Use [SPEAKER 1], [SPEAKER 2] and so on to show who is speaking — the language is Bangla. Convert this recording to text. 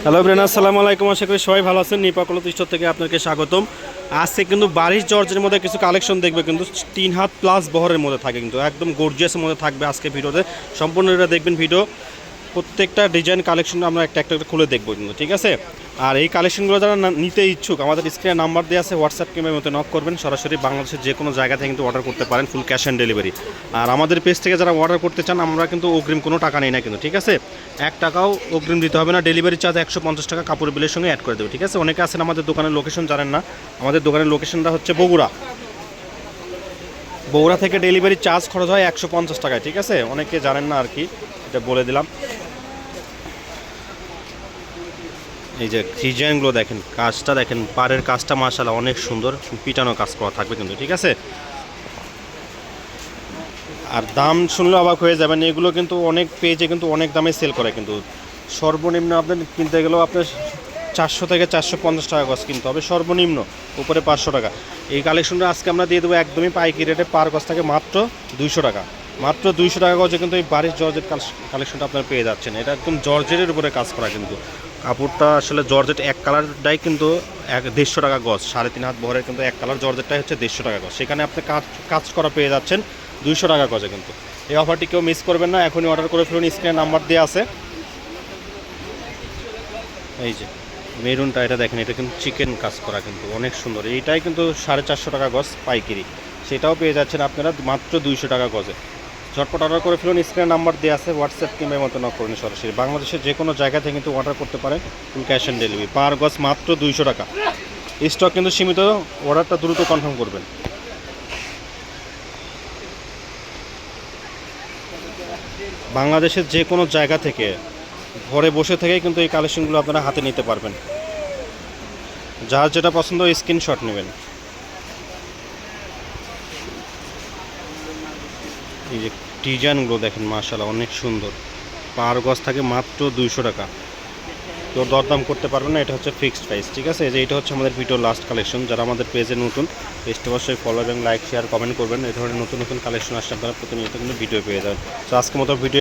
[SPEAKER 1] হ্যালো ব্রেন, আসসালামু আলাইকুম। আশা করি সবাই ভালো আছেন। নিপাকলত স্টোর থেকে আপনাকে স্বাগতম। আজকে কিন্তু বারিশ জর্জের মধ্যে কিছু কালেকশন দেখবে, কিন্তু 3 হাত প্লাস বহরের মধ্যে থাকে, কিন্তু একদম গর্জিয়াসের মধ্যে থাকবে আজকে ভিডিওতে। সম্পূর্ণ এটা দেখবেন ভিডিও, প্রত্যেকটা ডিজাইন কালেকশন আমরা একটা একটা খুলে দেখবো কিন্তু, ঠিক আছে। আর এই কালেকশনগুলো যারা নিতে ইচ্ছুক, আমাদের স্ক্রিনে নাম্বার দেওয়া আছে, হোয়াটসঅ্যাপ কিংবা মতো নক করবেন। সরাসরি বাংলাদেশের যে কোনো জায়গা থেকে কিন্তু অর্ডার করতে পারেন, ফুল ক্যাশ অন ডেলিভারি। আর আমাদের পেজ থেকে যারা অর্ডার করতে চান, আমরা কিন্তু অগ্রিম কোনো টাকা নেই না কিন্তু, ঠিক আছে। 1 টাকাও অগ্রিম দিতে হবে না। ডেলিভারি চার্জ 150 টাকা কাপড় বিলের সঙ্গে অ্যাড করে দেবো, ঠিক আছে। অনেকে আছেন আমাদের দোকানের লোকেশন জানেন না। আমাদের দোকানের লোকেশনটা হচ্ছে বগুড়া থেকে ডেলিভারি চার্জ খরচ হয় 150 টাকায়, ঠিক আছে। অনেকে জানেন না আর কি, এটা বলে দিলাম। এই যে ডিজাইনগুলো দেখেন, কাজটা দেখেন, পাড়ের কাজটা মাশাআল্লাহ অনেক সুন্দর, পিটানো কাজ করা থাকবে কিন্তু, ঠিক আছে। আর দাম শুনলে অবাক হয়ে যাবেন, এগুলো কিন্তু অনেক পেজে কিন্তু অনেক দামে সেল করে, কিন্তু সর্বনিম্ন আপনার কিনতে গেলেও আপনার 400 থেকে 450 টাকা গজ কিনতে হবে সর্বনিম্ন, উপরে 500 টাকা। এই কালেকশনটা আজকে আমরা দিয়ে দেবো একদমই পাইকারি রেটে, পার গজ থাকে মাত্র 200 টাকা। মাত্র 200 টাকা গজে কিন্তু এই বারিশ জর্জেট কালেকশনটা আপনারা পেয়ে যাচ্ছেন। এটা একদম জর্জেটের উপরে কাজ করা, কিন্তু কাপড়টা আসলে জর্জেট এক কালারটাই কিন্তু 150 টাকা গজ। 3.5 হাত বহরের কিন্তু এক কালার জর্জেটটাই হচ্ছে 150 টাকা গজ। সেখানে আপনি কাজ করা পেয়ে যাচ্ছেন 200 টাকা গজে কিন্তু। এই অফারটি কেউ মিস করবেন না, এখনই অর্ডার করে ফেলুন। স্ক্রিনে নাম্বার দেওয়া আছে। এই যে মেরুনটা, এটা দেখেন, এটা কিন্তু চিকেন কাজ করা, কিন্তু অনেক সুন্দর। এইটাই কিন্তু 450 টাকা গজ পাইকারি, সেটাও পেয়ে যাচ্ছেন আপনারা মাত্র 200 টাকা গজে। ঝটপট অর্ডার করে ফেলুন। স্ক্রিনে নাম্বার দেওয়া আছে, হোয়াটসঅ্যাপ কিংবা মতো নক করুন। সরাসরি বাংলাদেশের যে কোনো জায়গা থেকে কিন্তু অর্ডার করতে পারেন, ফুল ক্যাশ অন ডেলিভারি, পার গজ মাত্র 200 টাকা। স্টক কিন্তু সীমিত, অর্ডারটা দ্রুত কনফার্ম করবেন। বাংলাদেশের যে কোনো জায়গা থেকে ঘরে বসে থেকেই কিন্তু এই কালেকশনগুলো আপনারা হাতে নিতে পারবেন। যার যেটা পছন্দ স্ক্রিনশট নেবেন। এই যে ডিজাইনগুলো দেখেন, মাশাআল্লাহ অনেক সুন্দর। পার গজ থাকে মাত্র 200 টাকা। তো দরদাম করতে পারবেন না, এটা হচ্ছে ফিক্সড প্রাইস, ঠিক আছে। যে এটা হচ্ছে আমাদের ভিডিও লাস্ট কালেকশন। যারা আমাদের পেজে নতুন, পেজটা অবশ্যই ফলো এবং লাইক শেয়ার কমেন্ট করবেন। এই ধরনের নতুন নতুন কালেকশন আসলে আপনারা প্রতিনিয়ত কিন্তু ভিডিও পেয়ে যাবেন। তো আজকের মতো ভিডিও